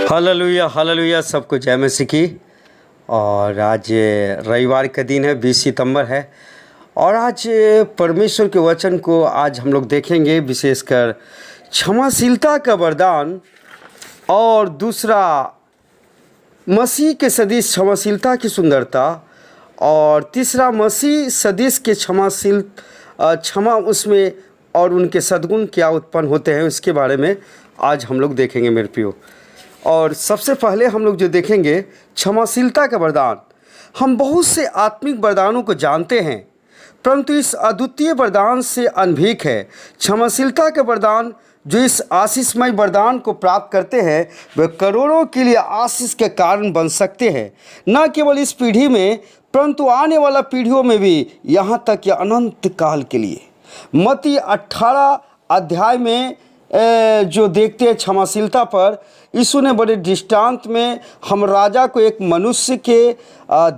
Hallelujah hallelujah, सबको जय मसीह की। और आज रविवार का दिन है, 20 सितंबर है। और आज परमेश्वर के वचन को आज हम लोग देखेंगे, विशेषकर क्षमाशीलता का वरदान, और दूसरा मसीह के सदृश क्षमाशीलता की सुंदरता, और तीसरा मसीह सदृश के क्षमा उसमें और उनके सद्गुण क्या उत्पन्न होते हैं, उसके बारे में आज हम लोग देखेंगे मेरे प्रियो। और सबसे पहले हम लोग जो देखेंगे क्षमाशीलता का वरदान। हम बहुत से आत्मिक वरदानों को जानते हैं, परंतु इस अद्वितीय वरदान से अनभिज्ञ है। क्षमाशीलता का वरदान जो इस आशीषमय वरदान को प्राप्त करते हैं, वे करोड़ों के लिए आशीष के कारण बन सकते हैं, न केवल इस पीढ़ी में परंतु आने वाला पीढ़ियों में भी, यहाँ तक कि अनंत काल के लिए। मत्ती 18 अध्याय में जो देखते हैं क्षमाशीलता पर, यीशु ने बड़े दृष्टांत में हम राजा को एक मनुष्य के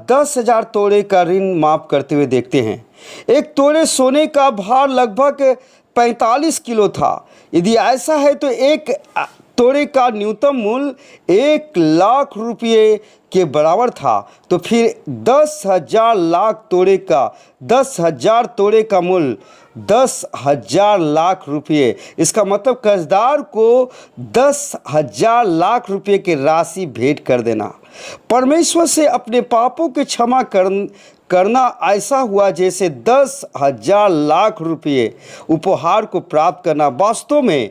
10,000 तोड़े का ऋण माफ़ करते हुए देखते हैं। एक तोड़े सोने का भार लगभग 45 किलो था। यदि ऐसा है तो एक तोड़े का न्यूनतम मूल्य 1,00,000 रुपये के बराबर था। तो फिर 10,000 तोड़े का मूल्य 10,000 लाख रुपये। इसका मतलब कर्जदार को 10,000 लाख रुपये की राशि भेंट कर देना। परमेश्वर से अपने पापों की क्षमा करना ऐसा हुआ जैसे 10,000 लाख रुपये उपहार को प्राप्त करना। वास्तव में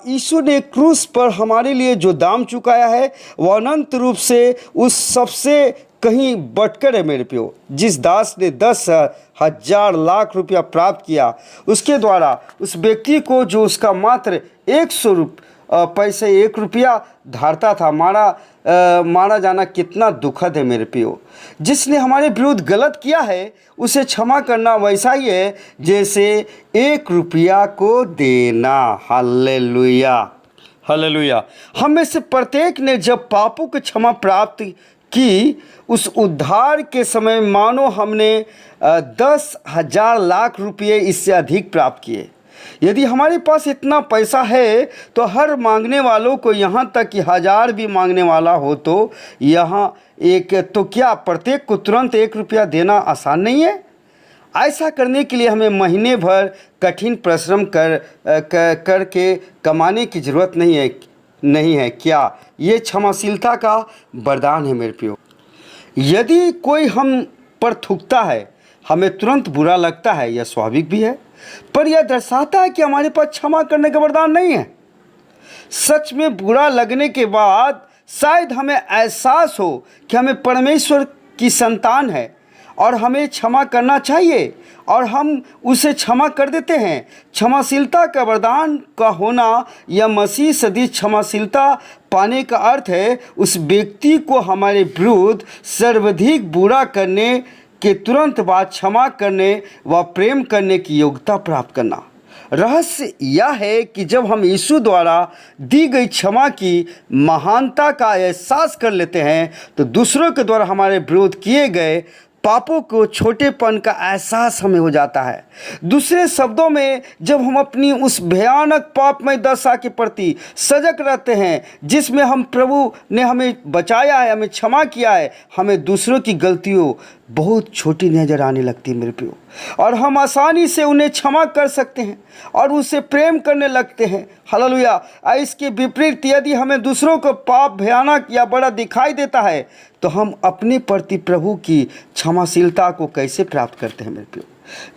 यीशु ने क्रूस पर हमारे लिए जो दाम चुकाया है, वह अनंत रूप से उस सबसे कहीं बढ़कर है मेरे प्यो। जिस दास ने 10,000 लाख रुपया प्राप्त किया, उसके द्वारा उस व्यक्ति को जो उसका मात्र 100 पैसे 1 रुपया धारता था, मारा जाना कितना दुखद है मेरे प्यो। जिसने हमारे विरुद्ध गलत किया है, उसे क्षमा करना वैसा ही है जैसे 1 रुपया को देना। Hallelujah hallelujah. हम में से प्रत्येक ने जब पापों की क्षमा प्राप्त कि उस उद्धार के समय मानो हमने 10,000 लाख रुपये इससे अधिक प्राप्त किए। यदि हमारे पास इतना पैसा है तो हर मांगने वालों को, यहाँ तक कि 1,000 भी मांगने वाला हो तो क्या प्रत्येक को तुरंत 1 रुपया देना आसान नहीं है? ऐसा करने के लिए हमें महीने भर कठिन परिश्रम करके कमाने की ज़रूरत नहीं है। क्या ये क्षमाशीलता का वरदान है मेरे प्रियो? यदि कोई हम पर थूकता है, हमें तुरंत बुरा लगता है, यह स्वाभाविक भी है, पर यह दर्शाता है कि हमारे पास क्षमा करने का वरदान नहीं है। सच में बुरा लगने के बाद शायद हमें एहसास हो कि हमें परमेश्वर की संतान है और हमें क्षमा करना चाहिए, और हम उसे क्षमा कर देते हैं। क्षमाशीलता का वरदान का होना या मसीह सदृश क्षमाशीलता पाने का अर्थ है उस व्यक्ति को हमारे विरुद्ध सर्वाधिक बुरा करने के तुरंत बाद क्षमा करने व प्रेम करने की योग्यता प्राप्त करना। रहस्य यह है कि जब हम यीशु द्वारा दी गई क्षमा की महानता का एहसास कर लेते हैं, तो दूसरों के द्वारा हमारे विरोध किए गए पापों को छोटेपन का एहसास हमें हो जाता है। दूसरे शब्दों में, जब हम अपनी उस भयानक पापमय दशा के प्रति सजग रहते हैं जिसमें हम प्रभु ने हमें बचाया है, हमें क्षमा किया है, हमें दूसरों की गलतियों बहुत छोटी नज़र आने लगती है मेरे प्रियो, और हम आसानी से उन्हें क्षमा कर सकते हैं और उसे प्रेम करने लगते हैं। हालेलुया। इसके विपरीत यदि हमें दूसरों को पाप भयानक या बड़ा दिखाई देता है, तो हम अपने प्रति प्रभु की क्षमाशीलता को कैसे प्राप्त करते हैं मेरे प्रियो?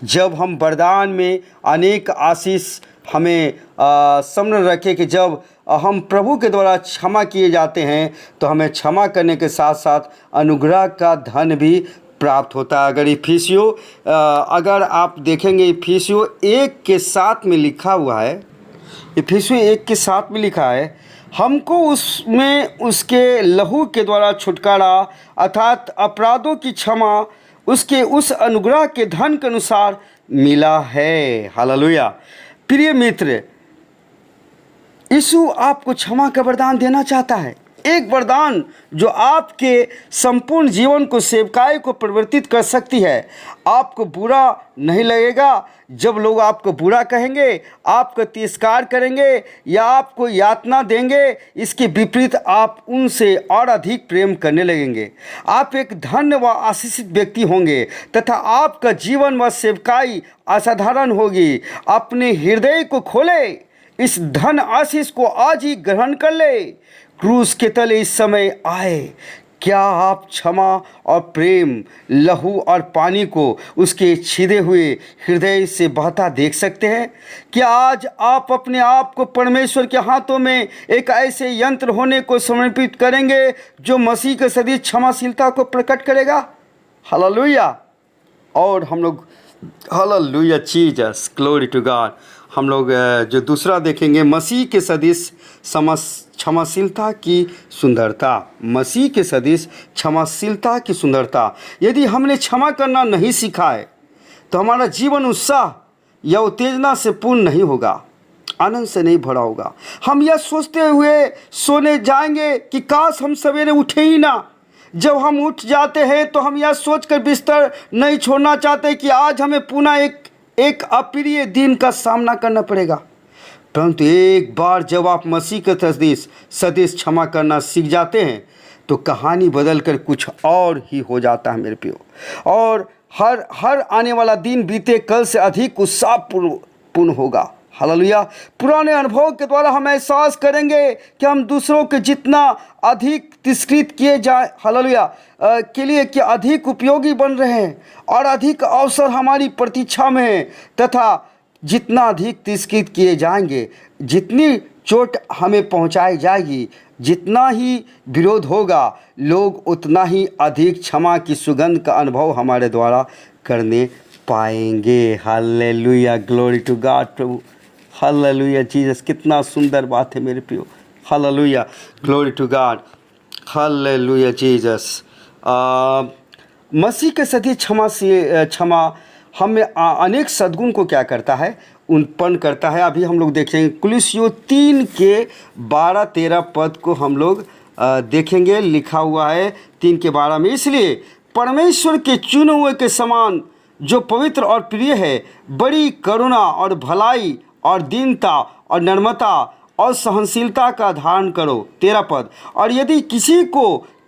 जब हम वरदान में अनेक आशीष हमें स्मरण रखें कि जब हम प्रभु के द्वारा क्षमा किए जाते हैं, तो हमें क्षमा करने के साथ साथ अनुग्रह का धन भी प्राप्त होता है। अगर आप देखेंगे इफिसियों 1:7 में लिखा हुआ है, इफिसियों 1:7 में लिखा है, हमको उसमें उसके लहू के द्वारा छुटकारा अर्थात अपराधों की क्षमा उसके उस अनुग्रह के धन के अनुसार मिला है। हालेलुया। प्रिय मित्र, यीशु आपको क्षमा का वरदान देना चाहता है। एक वरदान जो आपके संपूर्ण जीवन को, सेवकाई को परिवर्तित कर सकती है। आपको बुरा नहीं लगेगा जब लोग आपको बुरा कहेंगे, आपका तिरस्कार करेंगे या आपको यातना देंगे। इसके विपरीत आप उनसे और अधिक प्रेम करने लगेंगे। आप एक धन्य व आशीषित व्यक्ति होंगे तथा आपका जीवन व सेवकाई असाधारण होगी। अपने हृदय को खोले, इस धन आशीष को आज ही ग्रहण कर ले। क्रूस के तले इस समय आए। क्या आप क्षमा और प्रेम, लहू और पानी को उसके छिदे हुए हृदय से बहता देख सकते हैं? क्या आज आप अपने आप को परमेश्वर के हाथों में एक ऐसे यंत्र होने को समर्पित करेंगे जो मसीह के सदिश क्षमाशीलता को प्रकट करेगा? हालेलुया। और हम लोग hallelujah, Jesus, glory to God. हम लोग जो दूसरा देखेंगे, मसीह के सदिश क्षमाशीलता की सुंदरता। मसीह के सदिश क्षमाशीलता की सुंदरता। यदि हमने क्षमा करना नहीं सीखा है तो हमारा जीवन उत्साह या उत्तेजना से पूर्ण नहीं होगा, आनंद से नहीं भरा होगा। हम यह सोचते हुए सोने जाएंगे कि काश हम सवेरे उठे ही ना। जब हम उठ जाते हैं तो हम यह सोचकर बिस्तर नहीं छोड़ना चाहते कि आज हमें पुनः एक अप्रिय दिन का सामना करना पड़ेगा। परंतु एक बार जब आप मसीह के सदिश क्षमा करना सीख जाते हैं तो कहानी बदलकर कुछ और ही हो जाता है मेरे प्रियो। और हर आने वाला दिन बीते कल से अधिक उत्साहपूर्ण होगा। हालेलुया। पुराने अनुभव के द्वारा हम एहसास करेंगे कि हम दूसरों के जितना अधिक तिरस्कृत किए जाए, हालेलुया, के लिए कि अधिक उपयोगी बन रहे हैं और अधिक अवसर हमारी प्रतीक्षा में है। तथा जितना अधिक तिरस्कृत किए जाएंगे, जितनी चोट हमें पहुंचाई जाएगी, जितना ही विरोध होगा, लोग उतना ही अधिक क्षमा की सुगंध का अनुभव हमारे द्वारा करने पाएंगे। Hallelujah, glory to God. प्रभु हालेलुया, जीसस, कितना सुंदर बात है मेरे प्रियो। Hallelujah, glory to God. Hallelujah, Jesus. मसीह के सदी क्षमा हमें अनेक सद्गुण को क्या करता है, उत्पन्न करता है। अभी हम लोग देखेंगे कुलुस्सियों 3 के 12-13 पद को हम लोग देखेंगे। लिखा हुआ है 3 के 12 में, इसलिए परमेश्वर के चुने हुए के समान जो पवित्र और प्रिय है, बड़ी करुणा और भलाई और दीनता और नम्रता और सहनशीलता का धारण करो। 13 पद, और यदि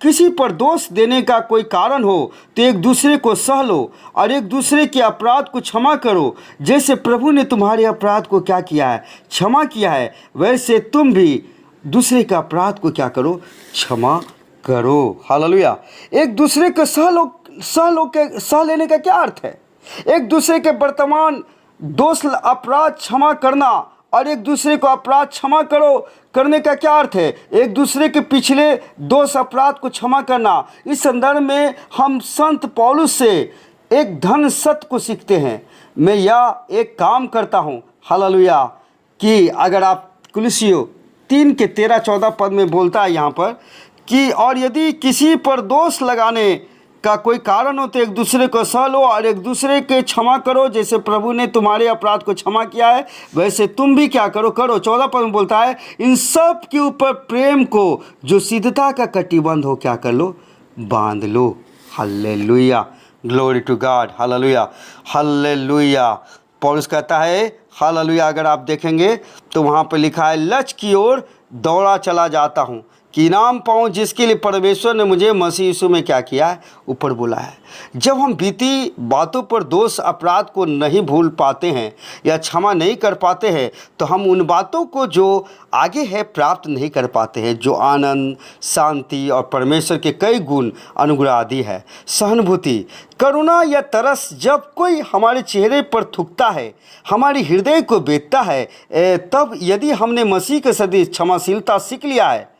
किसी पर दोष देने का कोई कारण हो तो एक दूसरे को सह लो और एक दूसरे के अपराध को क्षमा करो। जैसे प्रभु ने तुम्हारे अपराध को क्या किया है, क्षमा किया है, वैसे तुम भी दूसरे का अपराध को क्या करो, क्षमा करो। हालेलुया। एक दूसरे को सह लेने का क्या अर्थ है? एक दूसरे के वर्तमान दोष अपराध क्षमा करना और एक दूसरे को अपराध क्षमा करने का क्या अर्थ है? एक दूसरे के पिछले दोष अपराध को क्षमा करना। इस संदर्भ में हम संत पौलुस से एक धन सत्य को सीखते हैं। मैं यह एक काम करता हूँ, हालेलुया, कि अगर आप कुलुस्सियों 3 के 13-14 पद में बोलता है यहाँ पर कि और यदि किसी पर दोष लगाने का कोई कारण हो तो एक दूसरे को सह लो और एक दूसरे के क्षमा करो। जैसे प्रभु ने तुम्हारे अपराध को क्षमा किया है, वैसे तुम भी क्या करो। 14 पद में बोलता है, इन सब के ऊपर प्रेम को जो सिद्धता का कटिबंध हो क्या कर लो, बांध लो। Hallelujah, glory to God. Hallelujah, hallelujah. पौलुस कहता है, हालेलुया, अगर आप देखेंगे तो वहाँ पर लिखा है, लक्ष्य की ओर दौड़ा चला जाता हूँ कि इनाम पाऊँ जिसके लिए परमेश्वर ने मुझे मसीह यीशु में क्या किया है, ऊपर बुलाया है। जब हम बीती बातों पर दोष अपराध को नहीं भूल पाते हैं या क्षमा नहीं कर पाते हैं तो हम उन बातों को जो आगे है प्राप्त नहीं कर पाते हैं, जो आनंद, शांति और परमेश्वर के कई गुण, अनुग्रह आदि है। सहानुभूति, करुणा या तरस जब कोई हमारे चेहरे पर थूकता है, हमारे हृदय को बेचता है, तब यदि हमने मसीह के सदिश क्षमाशीलता सीख लिया है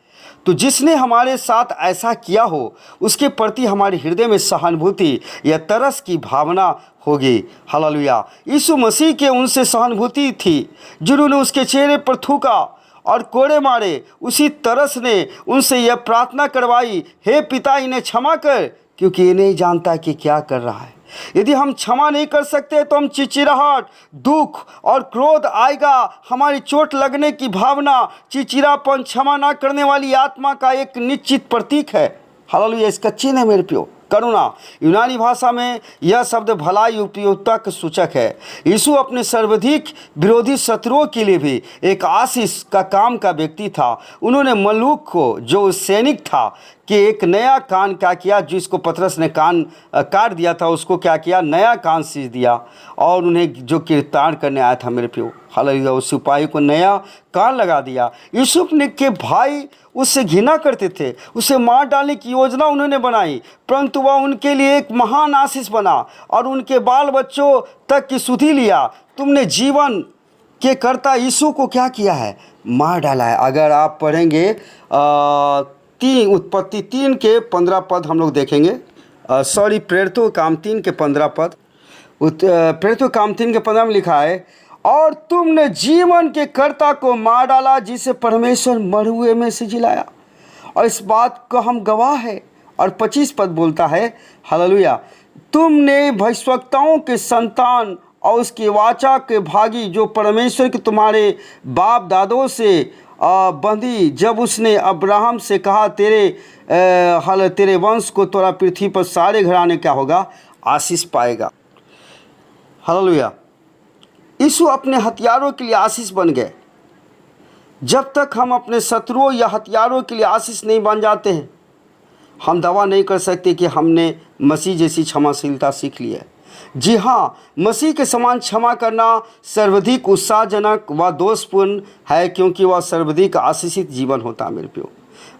तो जिसने हमारे साथ ऐसा किया हो उसके प्रति हमारे हृदय में सहानुभूति या तरस की भावना होगी। हालेलुया। यीशु मसीह के उनसे सहानुभूति थी जिन्होंने उसके चेहरे पर थूका और कोड़े मारे। उसी तरस ने उनसे यह प्रार्थना करवाई, हे पिता, इन्हें क्षमा कर क्योंकि ये नहीं जानता कि क्या कर रहा है। यदि हम क्षमा नहीं कर सकते तो हम चिड़चिड़ाहट, दुख और क्रोध आएगा। हमारी चोट लगने की भावना, चिड़चिड़ापन क्षमा ना करने वाली आत्मा का एक निश्चित प्रतीक है। हालेलुया, इसका चिन्ह है मेरे प्रियो करुणा। यूनानी भाषा में यह शब्द भलाई, उपयोगिता का सूचक है। यीशु अपने सर्वाधिक विरोधी शत्रुओं के लिए भी एक आशीष का काम का व्यक्ति था। उन्होंने मलूक को, जो सैनिक था, कि एक नया कान क्या किया, जिसको पतरस ने कान काट दिया था, उसको क्या किया, नया कान सींच दिया। और उन्हें जो कीर्तन करने आया था मेरे प्रियो, हालेलुया, उस सिपाही को नया कान लगा दिया। यूसुफ ने के भाई उससे घृणा करते थे, उसे मार डालने की योजना उन्होंने बनाई, परंतु वह उनके लिए एक महान आशीष बना और उनके बाल बच्चों तक की सुधि लिया। तुमने जीवन के कर्ता यीशु को क्या किया है, मार डाला है। अगर आप पढ़ेंगे उत्पत्ति 3 के 15 पद हम लोग देखेंगे, प्रेरितों काम 3 के 15 पद, प्रेरितों काम 3 के 15 में लिखा है, और तुमने जीवन के कर्ता को मार डाला जिसे परमेश्वर मरे हुए में से जिलाया, और इस बात का हम गवाह है। और 25 पद बोलता है, हालेलुया, तुमने भविष्यवक्ताओं के संतान और उसकी वाचा के भागी, जो परमेश्वर के तुम्हारे बाप दादों से बंधी, जब उसने अब्राहम से कहा तेरे वंश को तोरा पृथ्वी पर सारे घराने क्या होगा, आशीष पाएगा। हालेलुया, यीशु अपने हथियारों के लिए आशीष बन गए। जब तक हम अपने शत्रुओं या हथियारों के लिए आशीष नहीं बन जाते हैं, हम दावा नहीं कर सकते कि हमने मसीह जैसी क्षमाशीलता सीख ली है। जी हाँ, मसीह के समान क्षमा करना सर्वाधिक उत्साहजनक व दोषपूर्ण है, क्योंकि वह सर्वाधिक आशीषित जीवन होता है मेरे प्रियो।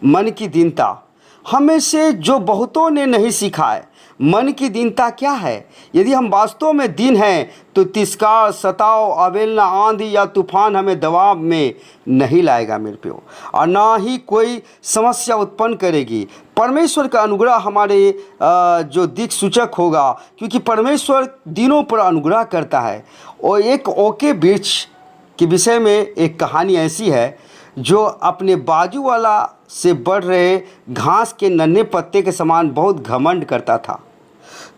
मन की दीनता हमें से जो बहुतों ने नहीं सीखा है। मन की दीनता क्या है? यदि हम वास्तव में दीन हैं तो तिरस्कार, सताव, अवहेलना, आंधी या तूफान हमें दबाव में नहीं लाएगा मेरे प्रियो, और ना ही कोई समस्या उत्पन्न करेगी। परमेश्वर का अनुग्रह हमारे जो दिक सूचक होगा, क्योंकि परमेश्वर दिनों पर अनुग्रह करता है। और एक ओके वृक्ष के विषय में एक कहानी ऐसी है, जो अपने बाजू वाला से बढ़ रहे घास के नन्हे पत्ते के समान बहुत घमंड करता था।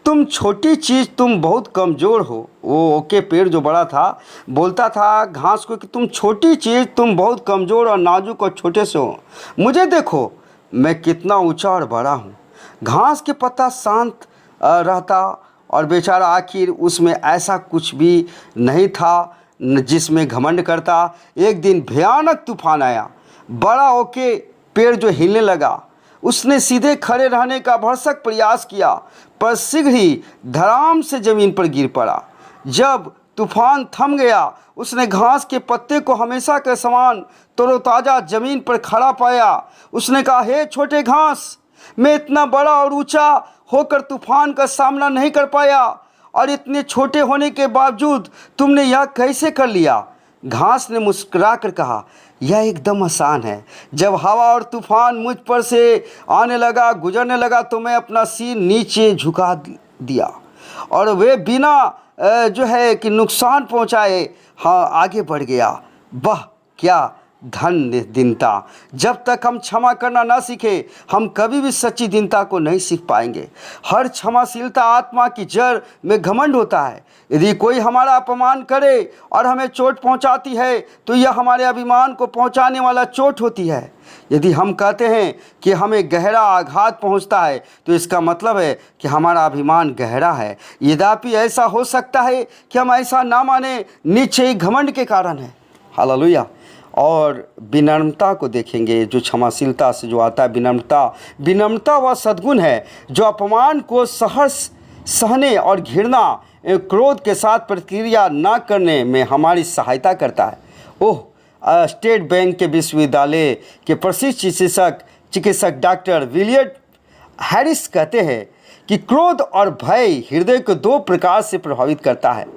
तुम छोटी चीज़, तुम बहुत कमज़ोर हो। वो ओके पेड़ जो बड़ा था बोलता था घास को कि तुम छोटी चीज़, तुम बहुत कमज़ोर और नाजुक और छोटे से हो। मुझे देखो, मैं कितना ऊंचा और बड़ा हूँ। घास के पत्ता शांत रहता और बेचारा आखिर उसमें ऐसा कुछ भी नहीं था जिसमें घमंड करता। एक दिन भयानक तूफान आया, बड़ा ओके पेड़ जो हिलने लगा। उसने सीधे खड़े रहने का भरसक प्रयास किया, पर शीघ्र ही धड़ाम से ज़मीन पर गिर पड़ा। जब तूफान थम गया, उसने घास के पत्ते को हमेशा के समान तरोताज़ा ज़मीन पर खड़ा पाया। उसने कहा, हे छोटे घास, मैं इतना बड़ा और ऊंचा होकर तूफान का सामना नहीं कर पाया, और इतने छोटे होने के बावजूद तुमने यह कैसे कर लिया? घास ने मुस्कुरा कर कहा, यह एकदम आसान है। जब हवा और तूफान मुझ पर से आने लगा, गुजरने लगा, तो मैं अपना सिर नीचे झुका दिया और वे बिना जो है कि नुकसान पहुंचाए आगे बढ़ गया। वाह, क्या धन दीनता! जब तक हम क्षमा करना ना सीखें, हम कभी भी सच्ची दीनता को नहीं सीख पाएंगे। हर क्षमाशीलता आत्मा की जड़ में घमंड होता है। यदि कोई हमारा अपमान करे और हमें चोट पहुंचाती है, तो यह हमारे अभिमान को पहुंचाने वाला चोट होती है। यदि हम कहते हैं कि हमें गहरा आघात पहुंचता है, तो इसका मतलब है कि हमारा अभिमान गहरा है। यद्यपि ऐसा हो सकता है कि हम ऐसा ना माने, निश्चय घमंड के कारण है। हालेलुया। और विनम्रता को देखेंगे, जो क्षमाशीलता से जो आता है। विनम्रता वह सद्गुण है जो अपमान को सहर्ष सहने और घृणा क्रोध के साथ प्रतिक्रिया न करने में हमारी सहायता करता है। स्टेट बैंक के विश्वविद्यालय के प्रसिद्ध चिकित्सक डॉक्टर विलियम हैरिस कहते हैं कि क्रोध और भय हृदय को दो प्रकार से प्रभावित करता है।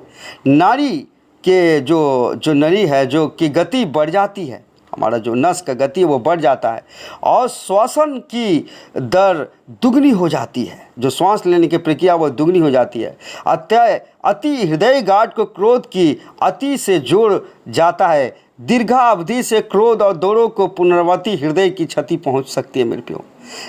नाड़ी के जो नली है, जो की गति बढ़ जाती है, हमारा जो नस का गति है वो बढ़ जाता है, और श्वसन की दर दुगनी हो जाती है। जो श्वास लेने की प्रक्रिया वो दुगनी हो जाती है। अति हृदय गाँठ को क्रोध की अति से जोड़ जाता है। दीर्घावधि से क्रोध और दोनों को पुनरावृत्ति हृदय की क्षति पहुंच सकती है मेरे प्रियो।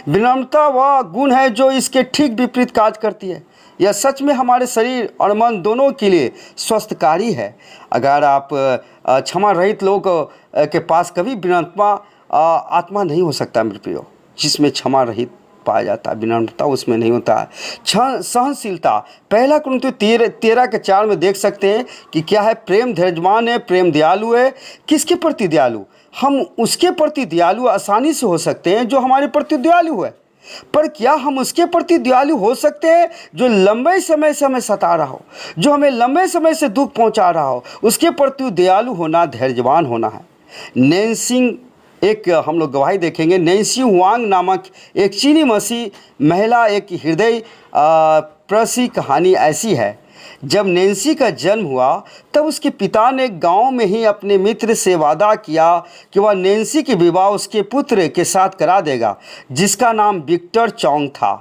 विनम्रता वह गुण है जो इसके ठीक विपरीत कार्य करती है। यह सच में हमारे शरीर और मन दोनों के लिए स्वस्थकारी है। अगर आप क्षमा रहित लोग के पास कभी विनम्रता आत्मा नहीं हो सकता मेरे प्रियो, जिसमें क्षमा रहित पाया जाता है, विनम्रता उसमें नहीं होता है। सहनशीलता, पहला कुरिन्थियों 13:4 में देख सकते हैं कि क्या है, प्रेम धैर्यवान है, प्रेम दयालु है। किसके प्रति दयालु? हम उसके प्रति दयालु आसानी से हो सकते हैं जो हमारे प्रति दयालु है, पर क्या हम उसके प्रति दयालु हो सकते हैं जो लंबे समय से हमें सता रहा हो, जो हमें लंबे समय से दुख पहुंचा रहा हो? उसके प्रति दयालु होना धैर्यवान होना है। नैन्सी, एक हम लोग गवाही देखेंगे, नैन्सी हुआंग नामक एक चीनी मसीह महिला एक हृदय प्रसी कहानी ऐसी है। जब नैन्सी का जन्म हुआ तब उसके पिता ने गांव में ही अपने मित्र से वादा किया कि वह नैन्सी की विवाह उसके पुत्र के साथ करा देगा, जिसका नाम विक्टर चौंग था।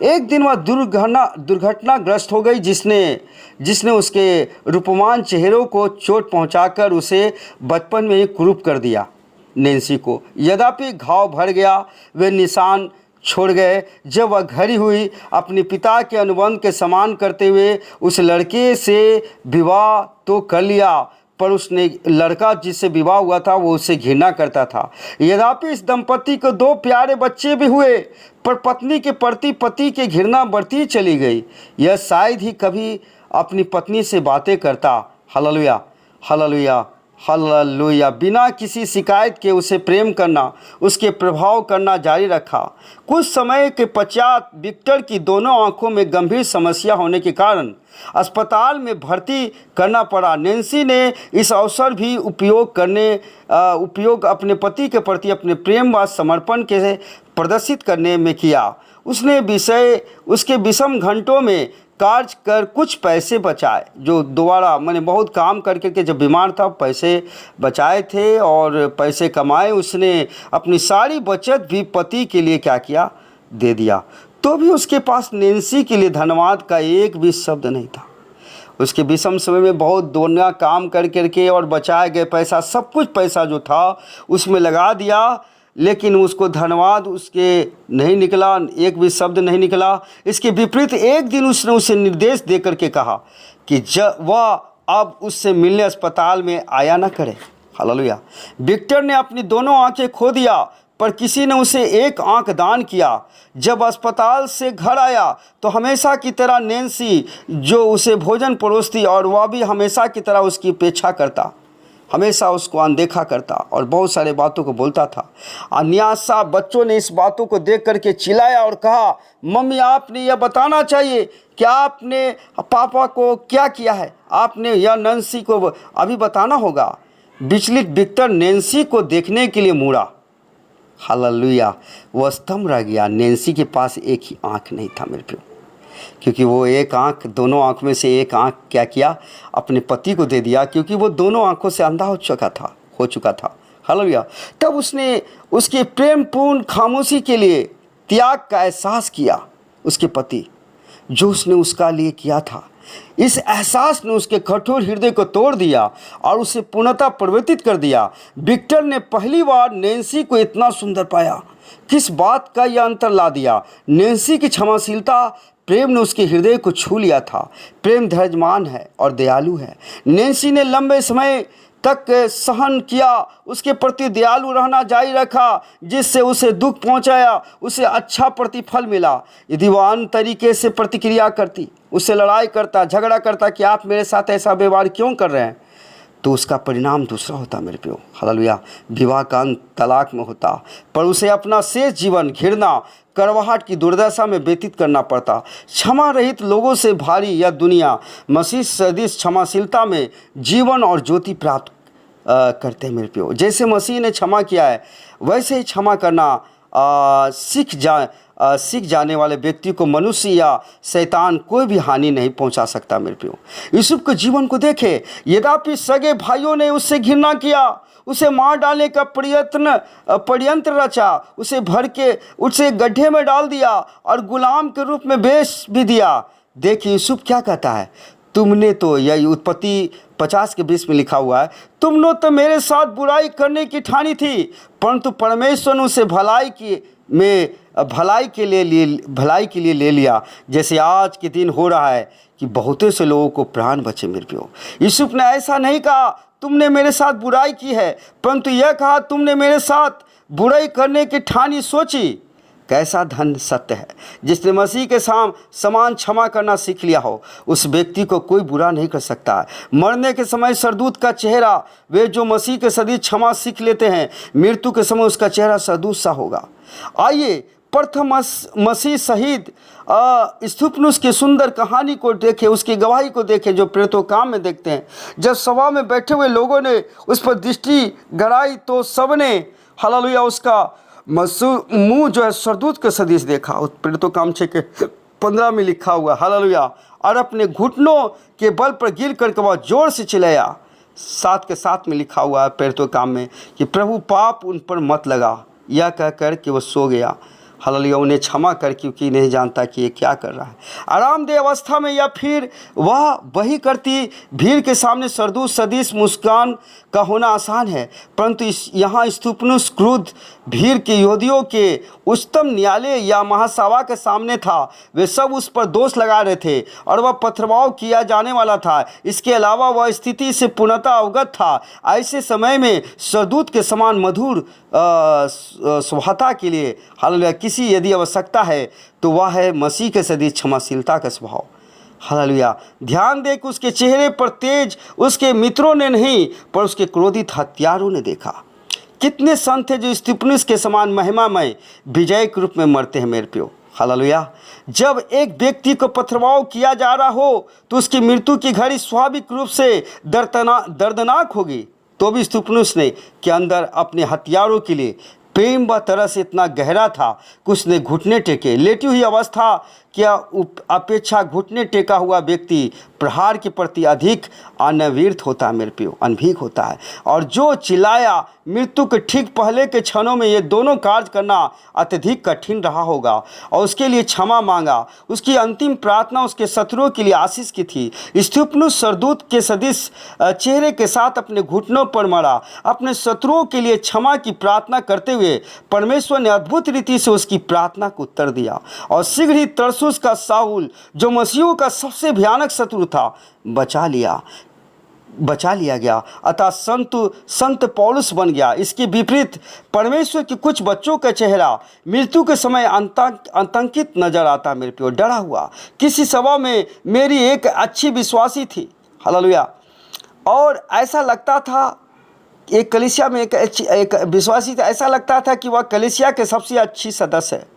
एक दिन वह दुर्घटनाग्रस्त हो गई, जिसने उसके रूपवान चेहरों को चोट पहुंचाकर उसे बचपन में ही कुरूप कर दिया। नैन्सी को यद्यपि घाव भर गया, वे निशान छोड़ गए। जब वह घड़ी हुई अपने पिता के अनुबंध के समान करते हुए उस लड़के से विवाह तो कर लिया, पर उसने लड़का जिससे विवाह हुआ था वो उससे घृणा करता था। यद्यपि इस दंपति को 2 प्यारे बच्चे भी हुए, पर पत्नी के प्रति पति की घृणा बढ़ती चली गई। यह शायद ही कभी अपनी पत्नी से बातें करता। Hallelujah, hallelujah, hallelujah. बिना किसी शिकायत के उसे प्रेम करना, उसके प्रभाव करना जारी रखा। कुछ समय के पश्चात विक्टर की दोनों आंखों में गंभीर समस्या होने के कारण अस्पताल में भर्ती करना पड़ा। नैन्सी ने इस अवसर भी उपयोग अपने पति के प्रति अपने प्रेम व समर्पण के प्रदर्शित करने में किया। उसने उसके विषम घंटों में कार्य कर कुछ पैसे बचाए, जो दोबारा मैंने बहुत काम करके जब बीमार था पैसे बचाए थे और पैसे कमाए। उसने अपनी सारी बचत भी पति के लिए क्या किया, दे दिया। तो भी उसके पास नैन्सी के लिए धन्यवाद का एक भी शब्द नहीं था। उसके विषम समय में बहुत दोनों काम करके और बचाए गए पैसा, सब कुछ पैसा जो था उसमें लगा दिया, लेकिन उसको धन्यवाद उसके नहीं निकला, एक भी शब्द नहीं निकला। इसके विपरीत एक दिन उसने उसे निर्देश दे करके कहा कि वह अब उससे मिलने अस्पताल में आया ना करे। हालेलुया। विक्टर ने अपनी दोनों आंखें खो दिया, पर किसी ने उसे एक आंख दान किया। जब अस्पताल से घर आया तो हमेशा की तरह नैन्सी जो उसे भोजन परोसती और वह भी हमेशा की तरह उसकी उपेक्षा करता, हमेशा उसको अनदेखा करता और बहुत सारे बातों को बोलता था। अन्यासा बच्चों ने इस बातों को देख करके चिल्लाया और कहा, मम्मी आपने यह बताना चाहिए कि आपने पापा को क्या किया है, आपने यह नैन्सी को अभी बताना होगा। विचलित विक्टर नैन्सी को देखने के लिए मुड़ा। हालेलुया। वह स्तंभ रह गया। नैन्सी के पास एक ही आँख नहीं था मेरे प्रियो, क्योंकि वो एक आँख, दोनों आँख में से एक आँख क्या किया, अपने पति को दे दिया, क्योंकि वो दोनों आँखों से अंधा हो चुका था। हालेलुया। तब उसने उसके प्रेमपूर्ण खामोशी के लिए त्याग का एहसास किया। उसके पति जो उसने उसका लिए किया था, इस एहसास ने उसके कठोर हृदय को तोड़ दिया और उसे पूर्णतः परिवर्तित कर दिया। विक्टर ने पहली बार नैन्सी को इतना सुंदर पाया। किस बात का यह अंतर ला दिया? नैन्सी की क्षमाशीलता, प्रेम ने उसके हृदय को छू लिया था। प्रेम धैर्यवान है और दयालु है। नैन्सी ने लंबे समय तक सहन किया, उसके प्रति दयालु रहना जारी रखा, जिससे उसे दुख पहुंचाया उसे अच्छा प्रतिफल मिला। यदि वह अन्य तरीके से प्रतिक्रिया करती, उससे लड़ाई करता, झगड़ा करता कि आप मेरे साथ ऐसा व्यवहार क्यों कर रहे हैं, तो उसका परिणाम दूसरा होता मेरे प्रियो। हालेलुया। विवाह का अंत तलाक में होता, पर उसे अपना शेष जीवन घृणा, कड़वाहट की दुर्दशा में व्यतीत करना पड़ता। क्षमा रहित लोगों से भारी यह दुनिया मसीह सदृश क्षमाशीलता में जीवन और ज्योति प्राप्त करते हैं मेरे प्रियो। जैसे मसीह ने क्षमा किया है, वैसे ही क्षमा करना सीख जाने वाले व्यक्ति को मनुष्य या शैतान कोई भी हानि नहीं पहुंचा सकता मेरे प्रियो। यूसुफ के जीवन को देखे, यद्यपि सगे भाइयों ने उससे घृणा किया, उसे मार डालने का षड्यंत्र रचा, उसे भर के उसे गड्ढे में डाल दिया और गुलाम के रूप में बेच भी दिया। देखिए यूसुफ क्या कहता है, तुमने तो, यह उत्पत्ति 50:20 में लिखा हुआ है, तुमने तो मेरे साथ बुराई करने की ठानी थी, परंतु परमेश्वर ने उसे भलाई में भलाई के लिए ले लिया, जैसे आज के दिन हो रहा है कि बहुतों से लोगों को प्राण बचे मेरे प्यो। यूसुफ ने ऐसा नहीं कहा तुमने मेरे साथ बुराई की है, परंतु यह कहा तुमने मेरे साथ बुराई करने की ठानी सोची। कैसा धन सत्य है, जिसने मसीह के समान क्षमा करना सीख लिया हो, उस व्यक्ति को कोई बुरा नहीं कर सकता है। मरने के समय सरदूत का चेहरा, वे जो मसीह के सदी क्षमा सीख लेते हैं, मृत्यु के समय उसका चेहरा सरदूत सा होगा। आइए प्रथम मसीह शहीद स्थिफनुस की सुंदर कहानी को देखें, उसकी गवाही को देखें जो प्रेरितों काम में देखते हैं। जब सभा में बैठे हुए लोगों ने उस पर दृष्टि गड़ाई तो सबने हालेलुया उसका मुंह जो है सरदूत के सदृश देखा। उस प्रेरितों काम 6 के 15 में लिखा हुआ हालेलुया। और अपने घुटनों के बल पर गिर करके वह जोर से चिल्लाया। 7 के 7 में लिखा हुआ है प्रेरितों काम में कि प्रभु पाप उन पर मत लगा, यह कहकर कि वह सो गया। हालेलुया, उन्हें क्षमा कर क्योंकि नहीं जानता कि ये क्या कर रहा है। आरामदेह अवस्था में या फिर वह वही करती भीड़ के सामने सरदूत सदृश मुस्कान का होना आसान है, परंतु यहाँ स्थिफनुस क्रुद्ध भीड़ के यहूदियों के उच्चतम न्यायालय या महासभा के सामने था। वे सब उस पर दोष लगा रहे थे और वह पथरवाह किया जाने वाला था। इसके अलावा वह स्थिति से पूर्णतः अवगत था। ऐसे समय में सरदूत के समान मधुर स्वभावता के लिए हालेलुया किसी यदि आवश्यकता है तो वह है मसीह के सदी क्षमाशीलता का स्वभाव। हालेलुया, ध्यान दे कि उसके चेहरे पर तेज उसके मित्रों ने नहीं पर उसके क्रोधित हत्यारों ने देखा। कितने संत थे जो स्थिफनुस के समान महिमामय विजय के रूप में मरते हैं मेरे प्यो। हालेलुया, जब एक व्यक्ति को पथरवाह किया जा रहा हो तो उसकी मृत्यु की घड़ी स्वाभाविक रूप से दर्दनाक होगी, तो भी स्थिफनुस ने के अंदर अपने हथियारों के लिए प्रेम व तरह से इतना गहरा था कि उसने घुटने टेके। लेटी हुई अवस्था क्या अपेक्षा घुटने टेका हुआ व्यक्ति प्रहार के प्रति अधिक अनवीर्त होता है मेरे प्यो, अनभिक होता है। और जो चिल्लाया मृत्यु के ठीक पहले के क्षणों में ये दोनों कार्य करना अत्यधिक कठिन रहा होगा और उसके लिए क्षमा मांगा। उसकी अंतिम प्रार्थना उसके शत्रुओं के लिए आशीष की थी। स्थिफनुस सरदूत के सदृश चेहरे के साथ अपने घुटनों पर मरा। अपने शत्रुओं के लिए क्षमा की प्रार्थना करते हुए परमेश्वर ने अद्भुत रीति से उसकी प्रार्थना को उत्तर दिया और शीघ्र ही तरसुस का साउल जो मसीहों का सबसे भयानक शत्रु था बचा लिया गया, अतः संत पौलुस बन गया। इसके विपरीत परमेश्वर के कुछ बच्चों का चेहरा मृत्यु के समय आतंकित नजर आता मेरे प्यो, डरा हुआ। किसी सभा में मेरी एक अच्छी विश्वासी थी हालेलुया, और ऐसा लगता था एक कलीसिया में एक विश्वासी था, ऐसा लगता था कि वह कलीसिया के सबसे अच्छी सदस्य है,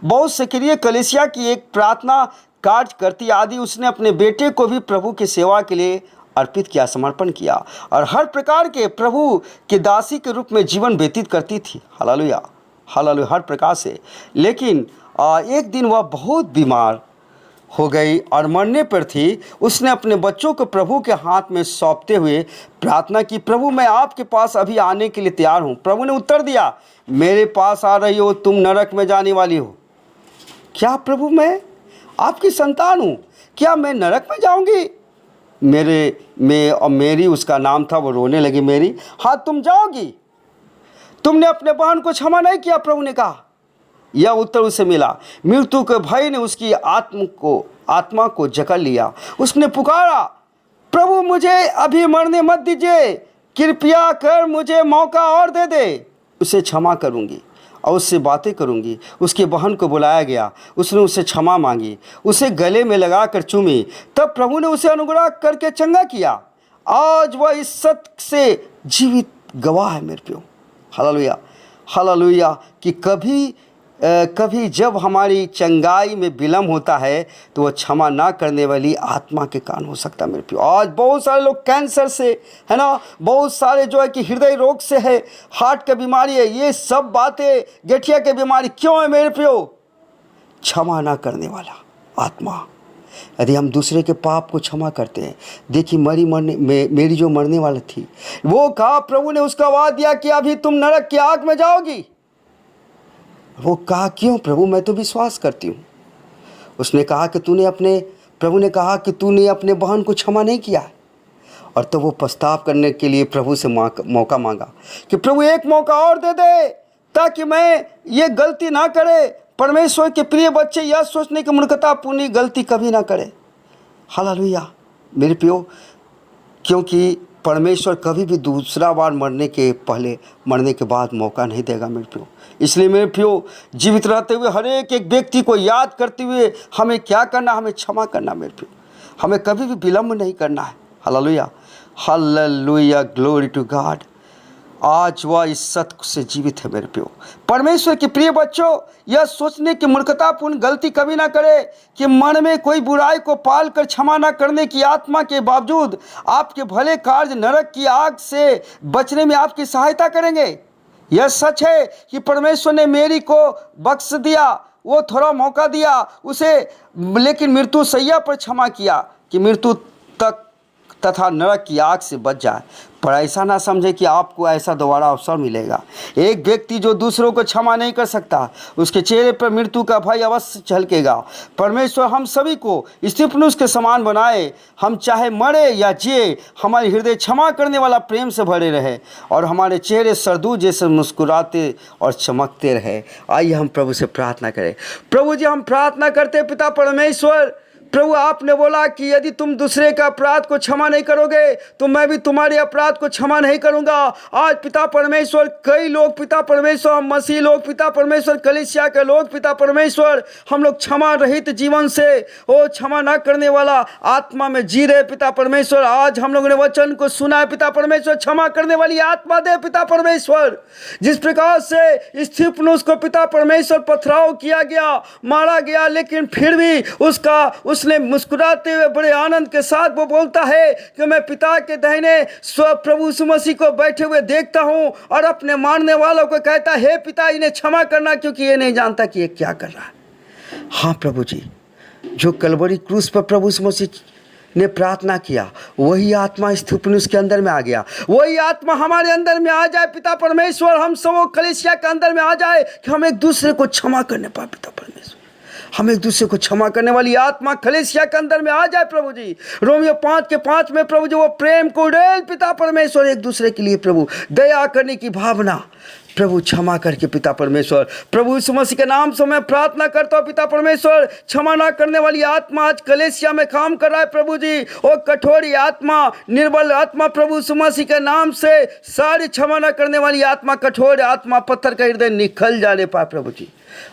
बहुत सक्रिय कलीसिया की एक प्रार्थना कार्य करती आदि। उसने अपने बेटे को भी प्रभु की सेवा के लिए अर्पित किया, समर्पण किया और हर प्रकार के प्रभु के दासी के रूप में जीवन व्यतीत करती थी। हालेलुया हालेलुया, हर प्रकार से। लेकिन एक दिन वह बहुत बीमार हो गई और मरने पर थी। उसने अपने बच्चों को प्रभु के हाथ में सौंपते हुए प्रार्थना की, प्रभु मैं आपके पास अभी आने के लिए तैयार हूँ। प्रभु ने उत्तर दिया, मेरे पास आ रही हो तुम नरक में जाने वाली हो। क्या प्रभु, मैं आपकी संतान हूँ, क्या मैं नरक में जाऊँगी? मेरी उसका नाम था, वो रोने लगी। मेरी, हाँ तुम जाओगी, तुमने अपने बहन को क्षमा नहीं किया, प्रभु ने कहा। यह उत्तर उसे मिला। मृत्यु के भय ने उसकी आत्मा को जकड़ लिया। उसने पुकारा, प्रभु मुझे अभी मरने मत दीजिए, कृपया कर मुझे मौका और दे दे, उसे क्षमा करूंगी और उससे बातें करूंगी। उसकी बहन को बुलाया गया, उसने उसे क्षमा मांगी, उसे गले में लगाकर चूमी। तब प्रभु ने उसे अनुग्रह करके चंगा किया। आज वह इस सत्य से जीवित गवाह है मेरे प्यो। हालेलुया हालेलुया, कि कभी जब हमारी चंगाई में विलम्ब होता है तो वह क्षमा ना करने वाली आत्मा के कारण हो सकता है मेरे प्यो। आज बहुत सारे लोग कैंसर से है ना, बहुत सारे जो है कि हृदय रोग से है, हार्ट की बीमारी है, ये सब बातें, गठिया की बीमारी क्यों है मेरे प्यो? क्षमा ना करने वाला आत्मा। यदि हम दूसरे के पाप को क्षमा करते हैं, देखिए मेरी जो मरने वाली थी, वो कहा, प्रभु ने उसका वाद दिया कि अभी तुम नरक की आग में जाओगी। वो कहा, क्यों प्रभु, मैं तो विश्वास करती हूँ। उसने कहा कि प्रभु ने कहा कि तूने अपने बहन को क्षमा नहीं किया है। और तो वो पछताव करने के लिए प्रभु से मौका मांगा कि प्रभु एक मौका और दे दे, ताकि मैं ये गलती ना करे। परमेश्वर के प्रिय बच्चे यह सोचने की मूर्खतापूर्ण गलती कभी ना करें। हालेलुया मेरे प्रियो, क्योंकि परमेश्वर कभी भी दूसरा बार मरने के पहले मरने के बाद मौका नहीं देगा मेरे प्रियो। इसलिए मेरे प्रियो, जीवित रहते हुए हर एक व्यक्ति को याद करते हुए हमें क्या करना, हमें क्षमा करना मेरे प्रियो। हमें कभी भी विलम्ब नहीं करना है। Hallelujah hallelujah, glory to God. आज वह इस सत्य से जीवित है मेरे प्रियो। परमेश्वर के प्रिय बच्चों, यह सोचने की मूर्खतापूर्ण गलती कभी ना करे कि मन में कोई बुराई को पाल कर क्षमा न करने की आत्मा के बावजूद आपके भले कार्य नरक की आग से बचने में आपकी सहायता करेंगे। यह सच है कि परमेश्वर ने मेरी को बख्श दिया, वो थोड़ा मौका दिया उसे, लेकिन मृत्यु सैया पर क्षमा किया कि मृत्यु तक तथा नरक की आग से बच जाए। पर ऐसा ना समझे कि आपको ऐसा दोबारा अवसर मिलेगा। एक व्यक्ति जो दूसरों को क्षमा नहीं कर सकता, उसके चेहरे पर मृत्यु का भय अवश्य झलकेगा। परमेश्वर हम सभी को स्तिफनुस के समान बनाए। हम चाहे मरे या जिए, हमारे हृदय क्षमा करने वाला प्रेम से भरे रहे और हमारे चेहरे सरदू जैसे मुस्कुराते और चमकते रहे। आइए हम प्रभु से प्रार्थना करें। प्रभु जी, हम प्रार्थना करते पिता परमेश्वर, प्रभु आपने बोला कि यदि तुम दूसरे का अपराध को क्षमा नहीं करोगे तो मैं भी तुम्हारे अपराध को क्षमा नहीं करूंगा। आज पिता परमेश्वर, कई लोग पिता परमेश्वर, हम मसीह लोग पिता परमेश्वर, कलीसिया के लोग पिता परमेश्वर, हम लोग क्षमा रहित जीवन से, ओ क्षमा ना करने वाला आत्मा में जी रहे पिता परमेश्वर। आज हम लोगों ने वचन को सुना है पिता परमेश्वर, क्षमा करने वाली आत्मा दे पिता परमेश्वर। जिस प्रकार से स्तिफनुस को पिता परमेश्वर पथराव किया गया, मारा गया, लेकिन फिर भी उसने मुस्कुराते हुए बड़े आनंद के साथ वो बोलता है कि मैं पिता के दाहिने प्रभु यीशु मसीह को बैठे हुए देखता हूं और अपने मानने वालों को कहता है, हे पिता इन्हें क्षमा करना क्योंकि ये नहीं जानता कि ये क्या कर रहा है। हाँ प्रभु जी, जो कलवरी क्रूस पर प्रभु यीशु मसीह ने प्रार्थना किया, वही आत्मा स्तिफनुस के अंदर में आ गया। वही आत्मा हमारे अंदर में आ जाए पिता परमेश्वर। हम सब कलीसिया के अंदर में आ जाए कि हम एक दूसरे को क्षमा करने पाए पिता परमेश्वर। हम एक दूसरे को क्षमा करने वाली आत्मा कलीसिया के अंदर में आ जाए प्रभु जी। रोमियो 5:5 में प्रभु जी वो प्रेम को उड़ेल पिता परमेश्वर, एक दूसरे के लिए प्रभु दया करने की भावना, प्रभु क्षमा करके पिता परमेश्वर, प्रभु यीशु मसीह के नाम से मैं प्रार्थना करता हूँ पिता परमेश्वर। क्षमा ना करने वाली आत्मा आज कलीसिया में काम कर रहा है प्रभु जी। वो कठोरी आत्मा, निर्बल आत्मा, प्रभु यीशु मसीह के नाम से सारी क्षमा ना करने वाली आत्मा, कठोर आत्मा, पत्थर का हृदय निकल जाने पाए प्रभु जी,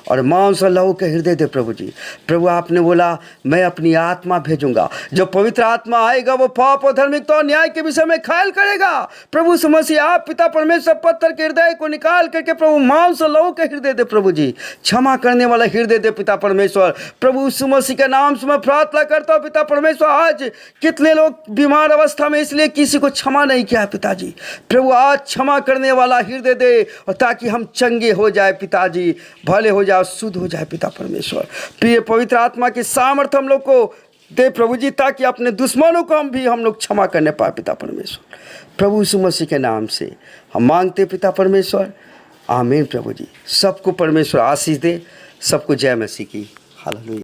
और मांस और लहू के हृदय दे प्रभु जी। प्रभु आपने बोला मैं अपनी आत्मा भेजूंगा, जो पवित्र आत्मा आएगा वो पाप और धार्मिकता और न्याय के विषय में ख्याल करेगा। प्रभु यीशु मसीह आप पिता परमेश्वर पत्थर के हृदय को निकाल करके प्रभु मांस और लहू के हृदय दे प्रभु जी, क्षमा करने वाला हृदय दे पिता परमेश्वर। प्रभु यीशु मसीह के नाम से मैं प्रार्थना करता हूँ पिता परमेश्वर। आज कितने लोग बीमार अवस्था में इसलिए किसी को क्षमा नहीं किया पिताजी। प्रभु आज क्षमा करने वाला हृदय दे और ताकि हम चंगे हो जाए पिताजी, भले हो जाए, शुद्ध हो जाए पिता परमेश्वर। प्रिय पवित्र आत्मा की सामर्थ्य हम लोग को दे प्रभु जी, ताकि अपने दुश्मनों को हम लोग क्षमा करने पाए पिता परमेश्वर। प्रभु यीशु मसीह के नाम से हम मांगते पिता परमेश्वर, आमीन प्रभु जी। सबको परमेश्वर आशीष दे, सबको जय मसीह की। हालेलुया।